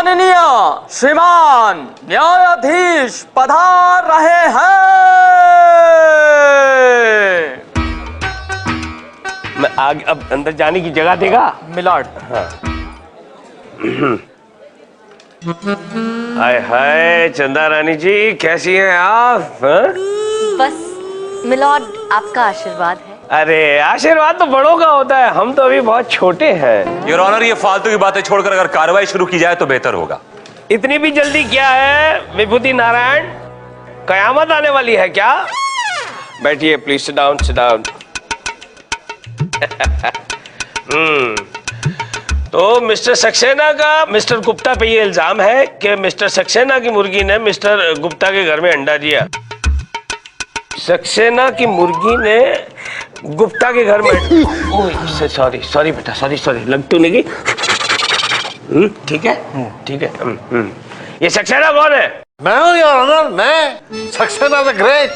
माननीय श्रीमान न्यायाधीश पधार रहे हैं। मैं आगे अब अंदर जाने की जगह देगा मिलॉर्ड। हाँ। हाय हाय चंदा रानी जी, कैसी हैं आप? बस मिलॉर्ड, आपका आशीर्वाद है। अरे आशीर्वाद तो बड़ों का होता है, हम तो अभी बहुत छोटे हैं। योर ऑनर, ये फालतू की बातें छोड़कर अगर कार्रवाई शुरू की जाए तो बेहतर होगा। इतनी भी जल्दी क्या है विभूति नारायण, कयामत आने वाली है क्या? बैठिए please, sit down sit down. तो मिस्टर सक्सेना का मिस्टर गुप्ता पे ये इल्जाम है कि मिस्टर सक्सेना की मुर्गी ने मिस्टर गुप्ता के घर में अंडा दिया। सक्सेना की मुर्गी ने गुप्ता के घर में सॉरी सॉरी बेटा, सॉरी सॉरी, लग तो नहीं गई? ठीक है ठीक है। ये सक्सेना कौन है? मैं हूँ योर ऑनर, मैं सक्सेना द ग्रेट।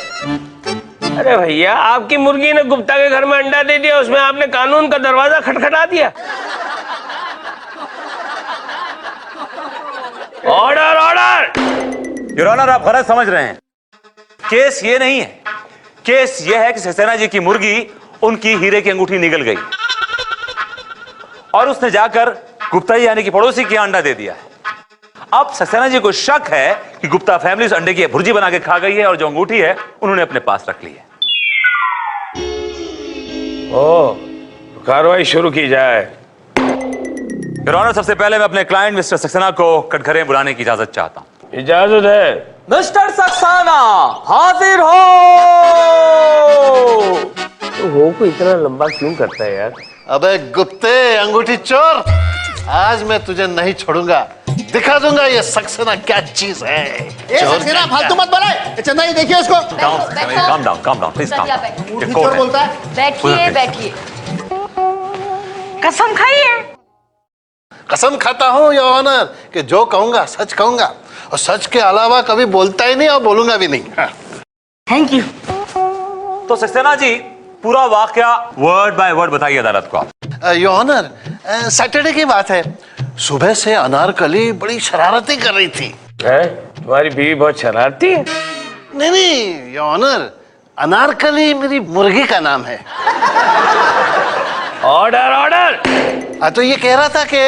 अरे भैया, आपकी मुर्गी ने गुप्ता के घर में अंडा दे दिया, उसमें आपने कानून का दरवाजा खटखटा दिया। Order order. योर ऑनर, आप गलत समझ रहे हैं। केस ये नहीं है, केस ये है कि सक्सेना जी की मुर्गी उनकी हीरे की अंगूठी निगल गई और उसने जाकर गुप्ता जी यानी कि पड़ोसी के अंडा दे दिया है। अब सक्सेना जी को शक है कि गुप्ता फैमिली उस अंडे की भुर्जी बना के खा गई है और जो अंगूठी है उन्होंने अपने पास रख ली है। ओ, कार्रवाई शुरू की जाए। योर ऑनर, सबसे पहले मैं अपने क्लाइंट मिस्टर सक्सेना को कटघरे बुलाने की इजाजत चाहता हूं। इजाजत है। मिस्टर सक्सेना हाजिर हो। तो हो को इतना लंबा क्यों करता है यार? अबे गुप्ते अंगूठी चोर, आज मैं तुझे नहीं छोड़ूंगा, दिखा दूंगा ये सक्सेना क्या चीज है। सक्सेना फालतू मत बोले। चंदा ये देखिए उसको। Calm down please, calm down. चोर बोलता है। बैठिए बैठिए। कसम खाइए। कसम खाता हूँ योर ऑनर कि जो कहूंगा सच कहूंगा और सच के अलावा कभी बोलता ही नहीं और बोलूंगा भी नहीं। Thank you. तो सक्सेना जी, पूरा वाकया वर्ड बाय वर्ड बताइए अदालत को आप। योर ऑनर, सैटरडे की बात है, सुबह से अनारकली बड़ी शरारतें कर रही थी। तुम्हारी बीवी बहुत शरारती है? नहीं योर ऑनर, अनारकली मेरी मुर्गी का नाम है। Order order. तो ये कह रहा था कि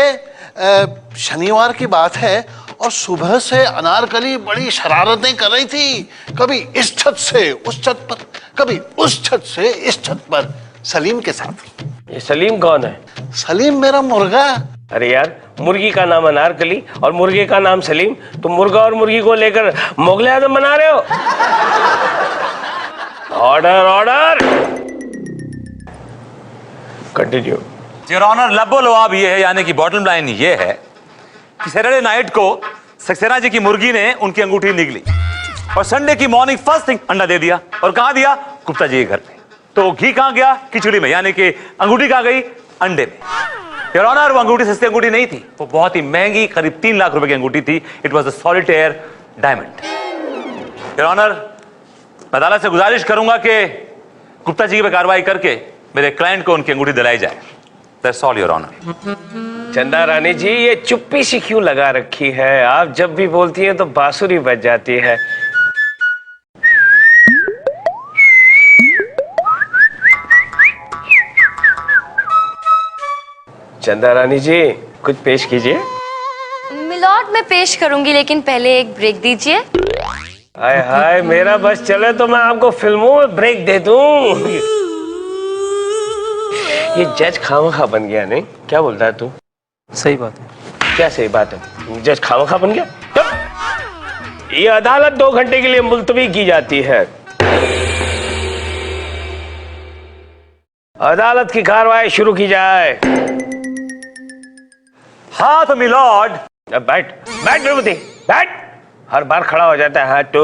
शनिवार की बात है और सुबह से अनारकली बड़ी शरारतें कर रही थी, कभी इस छत से उस छत पर, कभी उस छत से इस छत पर, सलीम के साथ। ये सलीम कौन है? सलीम मेरा मुर्गा। अरे यार, मुर्गी का नाम अनारकली और मुर्गे का नाम सलीम, तुम मुर्गा और मुर्गी को लेकर मुगले आजम बना रहे हो? Order order. Continue. Your honour, लब्बो लवाब ये है, यानी कि बॉटम लाइन ये है कि सैटरडे नाइट को सक्सेना जी की मुर्गी ने उनकी अंगूठी निगली और संडे की मॉर्निंग फर्स्ट थिंग अंडा दे दिया। और कहां दिया? गुप्ता जी के घर पे। तो घी कहां गया? खिचड़ी में, यानी कि अंगूठी कहां गई? अंडे में। योर ऑनर, वो अंगूठी सस्ती अंगूठी नहीं थी, वो बहुत ही महंगी, करीब 3 लाख रुपए की अंगूठी थी। It was a solitaire diamond. Your honour, मैं अदालत से गुजारिश करूंगा कि गुप्ता जी पे कार्रवाई करके मेरे क्लाइंट को उनकी अंगूठी दिलाई जाए। That's all, Your Honor. चंदा रानी जी, ये चुप्पी सी क्यों लगा रखी है? आप जब भी बोलती हैं तो बांसुरी बज जाती है। चंदा रानी जी, कुछ पेश कीजिए। मिलॉर्ड, मैं पेश करूंगी, लेकिन पहले एक ब्रेक दीजिए। हाय हाय, मेरा बस चले तो मैं आपको फिल्मों में ब्रेक दे दूं। ये जज खामखा बन गया, नहीं? क्या बोलता है तू? सही बात है। क्या सही बात है? जज खामखा बन गया? तो ये अदालत 2 घंटे के लिए मुलतवी की जाती है। अदालत की कार्रवाई शुरू की जाए। हाँ तो मिलॉर्ड। अब बैठ बैठ विभूति, बैठ। हर बार खड़ा हो जाता है। हाँ तो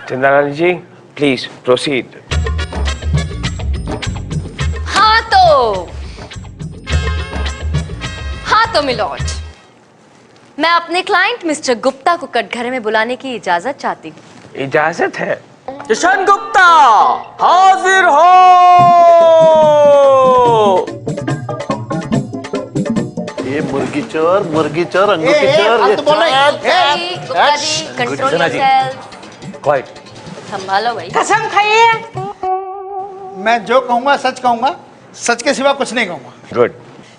चंदा रानी जी, प्लीज प्रोसीड। हाँ तो मिलॉर्ड, मैं अपने क्लाइंट मिस्टर गुप्ता को कटघरे में बुलाने की इजाजत चाहती हूँ। इजाजत है? किशन गुप्ता हाजिर हो। ये मुर्गी चोर अंगूठी ए, चोर फालतू बोल रहे हैं। Gupta ji, Gupta ji, control Gupta ji. Yourself. Quite. संभालो भाई। कसम खाइए। मैं जो कहूंगा सच कहूंगा, सच के सिवा कुछ नहीं कहूंगा। Good.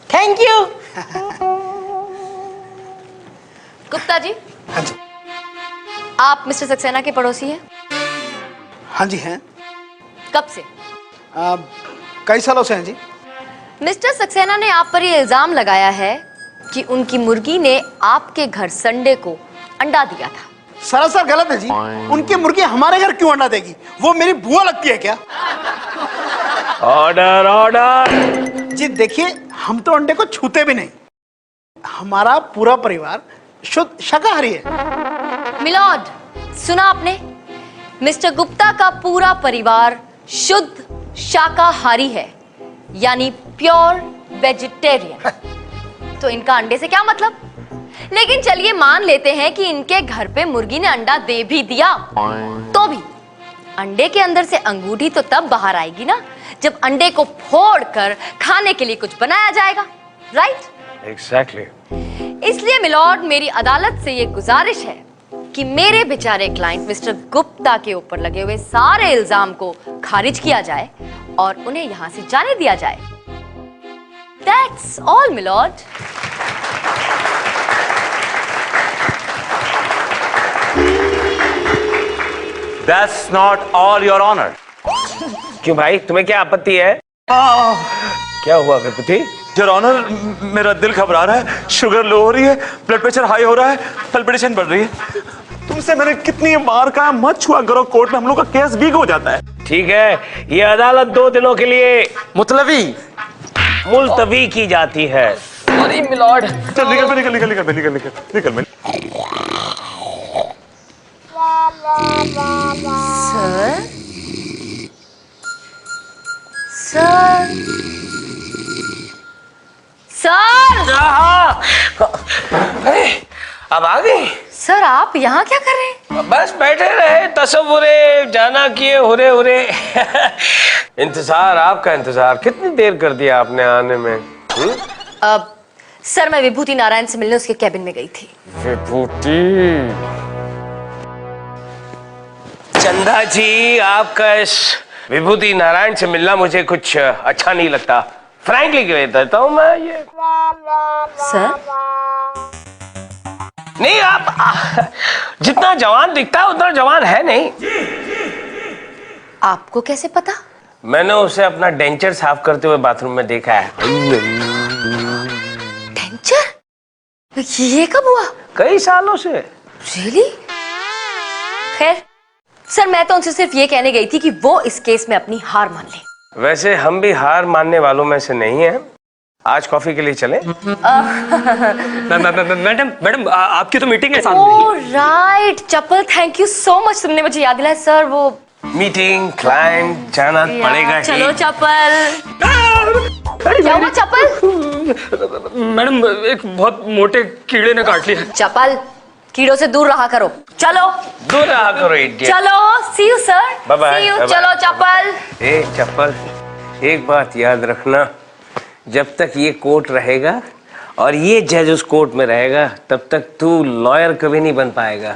Thank you. Gupta ji, हाँ जी, आप मिस्टर सक्सेना के पड़ोसी हैं? हाँ जी हैं। कब से? कई सालों से हैं जी। मिस्टर सक्सेना ने आप पर ये इल्जाम लगाया है कि उनकी मुर्गी ने आपके घर संडे को अंडा दिया था। सरासर गलत है जी। उनकी मुर्गी हमारे घर क्यों अंडा देगी? वो मेरी बुआ लगती है क्या? Order order. जी देखिए, हम तो अंडे को छूते भी नहीं। हमारा पूरा परिवार शुद्ध शाकाहारी है। मिलॉर्ड, सुना आपने? मिस्टर गुप्ता का पूरा परिवार शुद्ध शाकाहारी है, यानी प्योर वेजिटेरियन। तो इनका अंडे से क्या मतलब? लेकिन चलिए मान लेते हैं कि इनके घर पे मुर्गी ने अंडा दे भी दिया, तो भी अंडे के अंदर से अंगूठी तो तब बाहर आएगी ना, जब अंडे को फोड़कर खाने के लिए कुछ बनाया जाएगा, राइट? एग्जैक्टली। इसलिए मिलॉर्ड, मेरी अदालत से ये गुजारिश है कि मेरे बेचारे क्लाइंट मिस्टर गुप्ता के ऊपर लगे हुए सारे इल्जाम को खारिज किया जाए और उन्हें यहां से जाने दिया जाए। That's all, milord. That's not all, Your Honor. क्यों भाई, तुम्हें क्या आपत्ति है? क्या हुआ गणपति? Your Honor, मेरा दिल घबरा रहा है, शुगर लो हो रही है, ब्लड प्रेशर हाई हो रहा है, पल्पिटेशन बढ़ रही है। तुमसे मैंने कितनी बार कहा मत छुआ करो, कोर्ट में हम लोग का केस वीक हो जाता है। ठीक है, ये अदालत 2 दिनों के लिए मुतलवी। मुलतवी की जाती है। Sorry milord. चल निकल। सर, अरे अब आ गई? सर आप यहाँ क्या कर रहे हैं? बस बैठे रहे, तसव्वुरे जाना किए, हुरे हुरे। इंतजार, आपका इंतजार। कितनी देर कर दिया आपने आने में? अब सर, मैं विभूति नारायण से मिलने उसके कैबिन में गई थी। विभूति? चंदा जी, आपका इस विभूति नारायण से मिलना मुझे कुछ अच्छा नहीं लगता। फ्रैंकली कहता हूँ मैं ये। सर, नहीं, आप जितना जवान दिखता है उतना जवान है नहीं। आपको कैसे पता? मैंने उसे अपना डेंचर साफ करते हुए बाथरूम में देखा है। डेंचर? ये कब हुआ? कई सालों से। रियली? खैर सर, मैं तो उनसे सिर्फ ये कहने गई थी कि वो इस केस में अपनी हार मान ले। वैसे हम भी हार मानने वालों में से नहीं हैं। आज कॉफी के लिए चलें? मैडम आपकी तो मीटिंग है साथ में। Oh right, chappal, thank you so much, तुमने मुझे याद दिलाया। सर वो मीटिंग, क्लाइंट, जाना पड़ेगा ही। चलो चप्पल। क्या हुआ चप्पल? मैडम एक बहुत मोटे कीड़े ने काट लिया। चप्पल, कीड़ों से दूर रहा करो। चलो दूर रहा करो इडियट। चलो, see you sir. Bye bye. See you. चलो चप्पल। ए चप्पल, एक बात याद रखना, जब तक ये कोर्ट रहेगा और ये जज उस कोर्ट में रहेगा, तब तक तू लॉयर कभी नहीं बन पाएगा।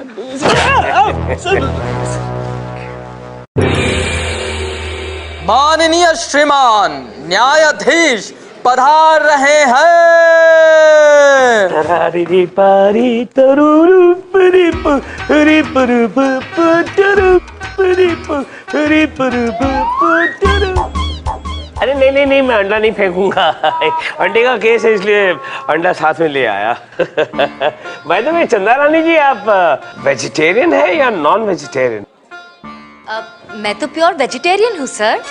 माननीय श्रीमान न्यायाधीश पधार रहे हैं। अरे नहीं नहीं नहीं, मैं अंडा नहीं फेंकूंगा। अंडे का केस है इसलिए अंडा साथ में ले आया। बाय द वे चंदा रानी जी, आप वेजिटेरियन है या नॉन वेजिटेरियन? मैं तो प्योर वेजिटेरियन हूँ सर।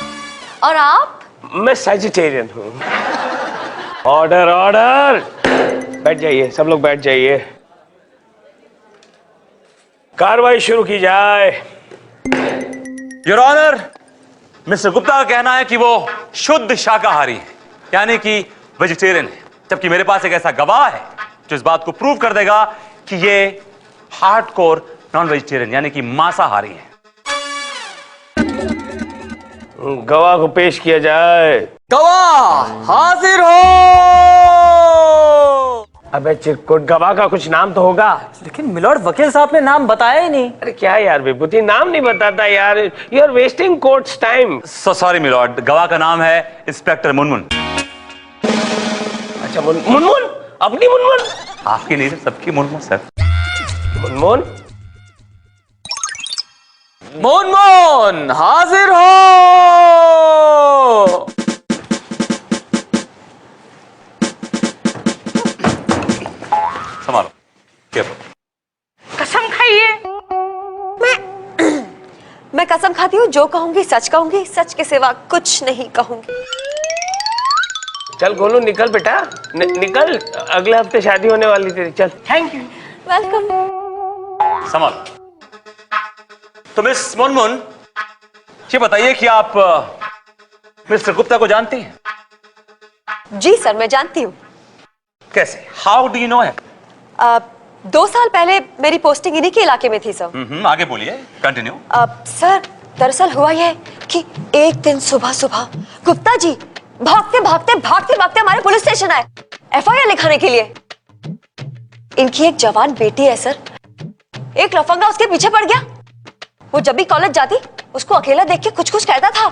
और आप? मैं सेजिटेरियन हूँ। Order order. बैठ जाइए, सब लोग बैठ जाइए। कार्रवाई शुरू की जाए। योर ऑनर, मिस्टर गुप्ता का कहना है कि वो शुद्ध शाकाहारी है, यानी कि वेजिटेरियन है, जबकि मेरे पास एक ऐसा गवाह है जो इस बात को प्रूव कर देगा कि ये हार्डकोर नॉन वेजिटेरियन यानी कि मांसाहारी है। गवाह को पेश किया जाए। गवाह हाजिर हो। अबे चिरकुट, गवाह का कुछ नाम तो होगा। लेकिन मिलॉर्ड वकील साहब ने नाम बताया ही नहीं। अरे क्या यार विभूति, नाम नहीं बताता यार, you are wasting courts time. So sorry milord, गवाह का नाम है इंस्पेक्टर मुनमुन। अच्छा मुनमुन, अपनी मुनमुन? आपकी नहीं, सबकी मुनमुन सर। मुनमुन, मुनमुन हाजिर हो। संभालो। कसम खाइए। मैं कसम खाती हूँ, जो कहूंगी सच कहूंगी, सच के सिवा कुछ नहीं कहूंगी। चल गोलू निकल बेटा, निकल, अगले हफ्ते शादी होने वाली तेरी। चल। Thank you. वेलकम। संभालो। तो मिस मुनमुन, ये बताइए कि आप मिस्टर गुप्ता को जानती हैं? जी सर, मैं जानती हूँ। कैसे? हाउ डू यू नो है? 2 साल पहले मेरी पोस्टिंग इन्हीं के इलाके में थी सर। आगे बोलिए, कंटिन्यू। सर दरअसल हुआ यह कि एक दिन सुबह सुबह गुप्ता जी भागते भागते भागते भागते हमारे पुलिस स्टेशन आए FIR लिखाने के लिए। इनकी एक जवान बेटी है सर, एक लफंगा उसके पीछे पड़ गया। वो जब भी कॉलेज जाती उसको अकेला देख के कुछ कुछ कहता था।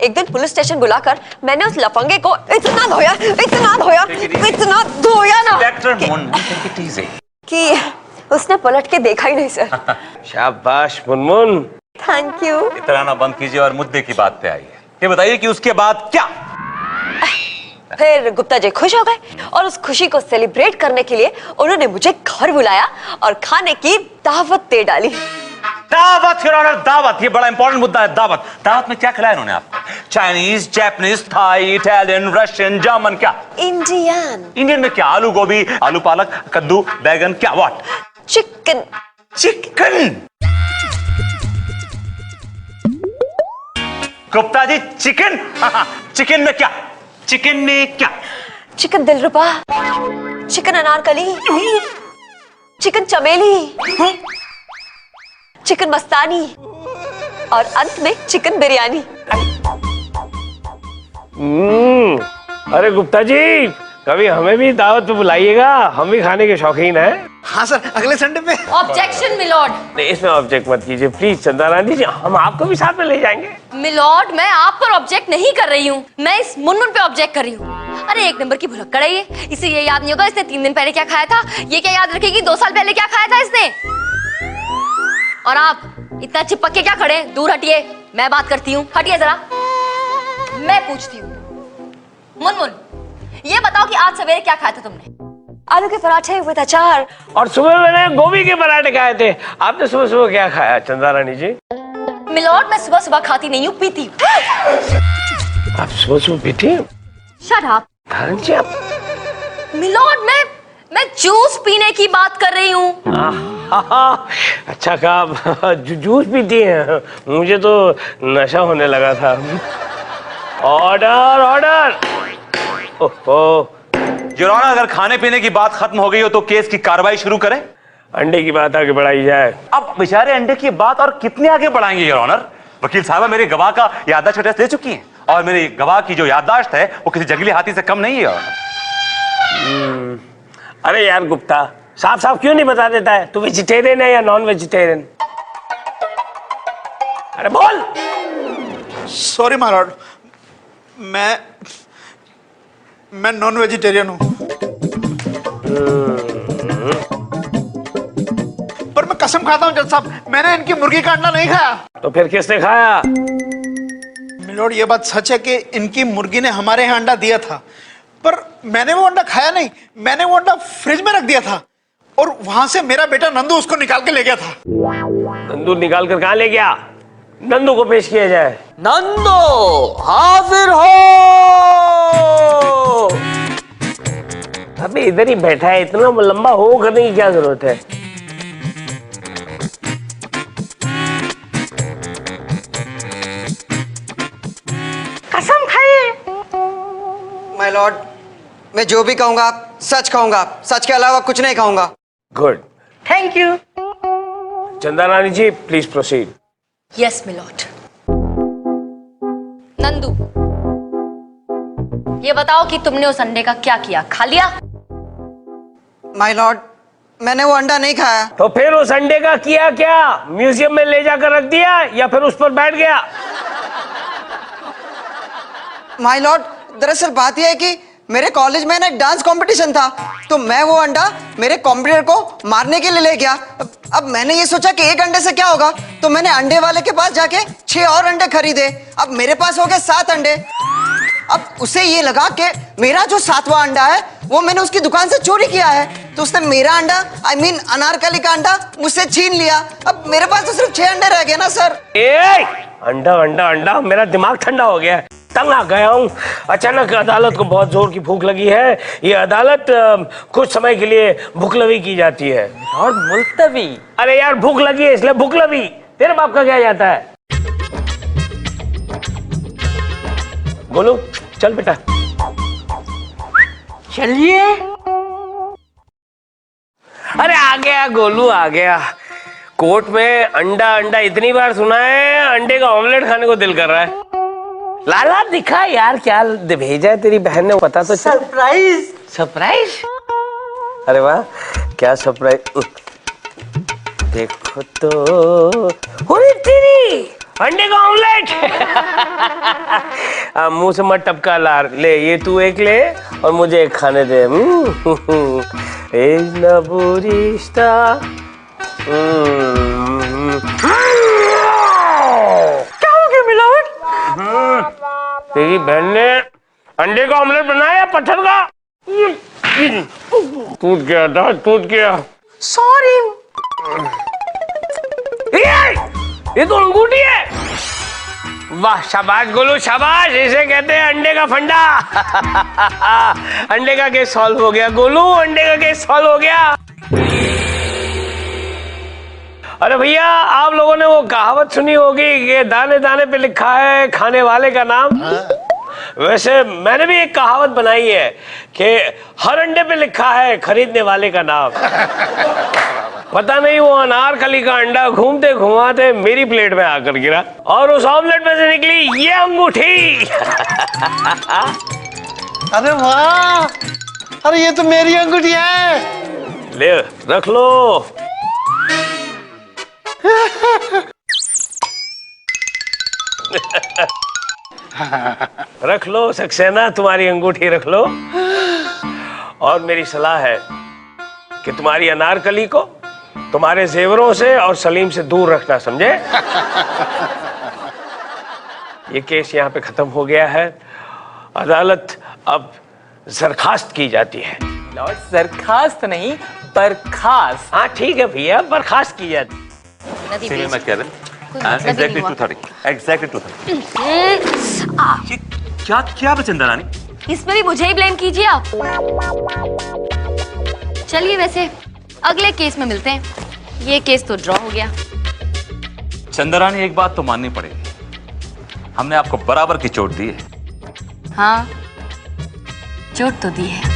एक दिन पुलिस स्टेशन बुलाकर मैंने उस लफंगे को इतना धोया ना कि उसने पलट के देखा ही नहीं सर। शाबाश मुनमुन। Thank you. इतराना बंद कीजिए और मुद्दे की बात पे आइए। ये बताइए कि उसके बाद क्या? फिर गुप्ता जी खुश हो गए और उस खुशी को सेलिब्रेट करने के लिए उन्होंने मुझे घर बुलाया और खाने की दावत दे डाली। दावत, योर ऑनर, दावत। ये बड़ा इंपॉर्टेंट मुद्दा है, दावत। दावत में क्या खिलाया उन्होंने आपको? Chinese, Japanese, Thai, Italian, Russian, German, क्या? इंडियन। इंडियन में क्या? आलू गोभी, आलू पालक, कद्दू, बैगन, क्या? What? Chicken. Chicken? Gupta ji, chicken? Chicken में क्या? चिकन में क्या? चिकन दिलरुबा, चिकन अनारकली, चिकन चमेली, चिकन मस्तानी और अंत में चिकन बिरयानी। अरे गुप्ता जी, कभी हमें भी दावत पे बुलाइएगा, हम भी खाने के शौकीन हैं। हाँ सर, अगले संडे पे। Objection milord. नहीं, इसमें ऑब्जेक्ट मत कीजिए प्लीज चंदा रानी जी, हम आपको भी साथ में ले जाएंगे। मिलॉर्ड, मैं आप पर ऑब्जेक्ट नहीं कर रही हूँ, मैं इस मुनमुन पे ऑब्जेक्ट कर रही हूँ। अरे एक नंबर की भुलक्कड़ है ये, इसे ये याद नहीं होगा इसने 3 दिन पहले क्या खाया था। ये क्या याद रखेगी 2 साल पहले क्या खाया था इसने। और आप इतना चिपक के क्या खड़े, दूर हटिए, मैं बात करती हूँ। हटिए जरा, मैं पूछती हूँ। मुनमुन, ये बताओ कि आज सवेरे क्या खाया था तुमने? आलू के पराठे विद अचार। और सुबह मैंने गोभी के पराठे खाए थे। आपने सुबह सुबह क्या खाया चंदा रानी जी? मिलॉर्ड, मैं सुबह सुबह खाती नहीं हूँ, पीती हूँ। आप सुबह सुबह पीती? Shut up. धारण जी आप। मिलॉर्ड, मैं जूस पीने की बात कर रही हूँ। अच्छा कहा, जूस पीती हैं, मुझे तो नशा होने लगा था। Order order. ओहो, योर ऑनर, अगर खाने पीने की बात खत्म हो गई हो तो केस की कार्रवाई शुरू करें। अंडे की बात आगे बढ़ाई जाए। अब बेचारे अंडे की बात और कितने आगे बढ़ाएंगे योर ऑनर? वकील साहब मेरे गवाह का याददाश्त टेस्ट दे चुकी हैं और मेरी गवाह की जो याददाश्त है वो किसी जंगली हाथी से कम नहीं है। अरे यार गुप्ता, साफ साफ क्यों नहीं बता देता है तू वेजिटेरियन है या नॉन वेजिटेरियन? अरे बोल। सॉरी माय लॉर्ड, मैं नॉन वेजिटेरियन हूँ। पर मैं कसम खाता हूँ जज साहब, मैंने इनकी मुर्गी का अंडा नहीं खाया। तो फिर किसने खाया? मिलोड, ये बात सच है कि इनकी मुर्गी ने हमारे यहाँ अंडा दिया था, पर मैंने वो अंडा खाया नहीं। मैंने वो अंडा फ्रिज में रख दिया था और वहां से मेरा बेटा नंदू उसको निकाल के ले गया था। नंदू निकाल कर कहाँ ले गया? नंदू को पेश किया जाए। नंदो हाजिर हो। अबे इधर ही बैठा है, इतना लंबा हो करने की क्या जरूरत है? कसम खाइए। माय लॉर्ड, मैं जो भी कहूंगा सच कहूंगा, सच के अलावा कुछ नहीं कहूंगा। Good, thank you. Chanda Rani ji please proceed. Yes milord. Nandu, ये बताओ कि तुमने उस अंडे का क्या किया? खा लिया? माय लॉर्ड, मैंने वो अंडा नहीं खाया। तो फिर उस अंडे का किया क्या? म्यूजियम में ले जाकर रख दिया या फिर उस पर बैठ गया? माय लॉर्ड, दरअसल बात यह है कि मेरे कॉलेज में ना एक डांस कंपटीशन था, तो मैं वो अंडा मेरे कॉम्पिटिटर को मारने के लिए ले गया। अब मैंने ये सोचा कि एक अंडे से क्या होगा, तो मैंने अंडे वाले के पास जाके 6 और अंडे खरीदे। अब मेरे पास हो गए 7 अंडे। अब उसे ये लगा कि मेरा जो 7वां अंडा है वो मैंने उसकी दुकान से चोरी किया है, तो उसने मेरा अंडा, I mean अनारकली का अंडा मुझसे छीन लिया। अब मेरे पास तो सिर्फ 6 अंडे रह गए ना सर। अंडा अंडा अंडा, मेरा दिमाग ठंडा हो गया है, तंग आ गया हूँ। अचानक अदालत को बहुत जोर की भूख लगी है। ये अदालत कुछ समय के लिए भुखलवी की जाती है। और मुल्तवी। अरे यार, भूख लगी है इसलिए भुखलवी। तेरे बाप का क्या जाता है? गोलू चल बेटा। चलिए। अरे आ गया गोलू, आ गया। कोर्ट में अंडा अंडा इतनी बार सुना है, अंडे का ऑमलेट खाने को दिल कर रहा है। लाला दिखा यार, क्या भेजा है तेरी बहन ने, पता तो चल। सरप्राइज। सरप्राइज? अरे वाह, क्या सरप्राइज। देखो तो, अरे तेरी अंडे का ऑमलेट। मुंह से मत टपका लार। ले ये तू एक ले और मुझे एक खाने दे। इज न बुरिश्ता। क्या हो गया मिलोड? तेरी बहन ने अंडे का ऑमलेट बनाया पत्थर का। टूट गया था, टूट गया। सॉरी। ये तो अंगूठी है। वाह, शाबाश गोलू शाबाश, इसे कहते हैं अंडे का फंडा। अंडे का केस सॉल्व हो गया गोलू, अंडे का केस सॉल्व हो गया। अरे भैया, आप लोगों ने वो कहावत सुनी होगी कि दाने दाने पे लिखा है खाने वाले का नाम। वैसे मैंने भी एक कहावत बनाई है कि हर अंडे पे लिखा है खरीदने वाले का नाम। पता नहीं वो अनारकली का अंडा घूमते घुमाते मेरी प्लेट में आकर गिरा और उस ऑमलेट में से निकली ये अंगूठी। अरे वाह, अरे ये तो मेरी अंगूठी है। ले रख लो। रख लो सक्सेना, तुम्हारी अंगूठी रख लो। और मेरी सलाह है कि तुम्हारी अनारकली को तुम्हारे जेवरों से और सलीम से दूर रखना, समझे? ये केस यहाँ पे खत्म हो गया है। अदालत अब बर्खास्त की जाती है। लॉर्ड, बर्खास्त नहीं, बर्खास्त। हाँ ठीक है भैया, बर्खास्त की जाती है। सिविल में कह रहे एग्जैक्टली 230, एग्जैक्टली 230। क्या क्या बचिंदा रानी? इसमें भी मुझे ही ब्लेम कीजिए आप। चलिए वैसे अगले केस में मिलते हैं। ये केस तो ड्रॉ हो गया। चंद्रानी, एक बात तो माननी पड़ेगी, हमने आपको बराबर की चोट दी है। हाँ, चोट तो दी है।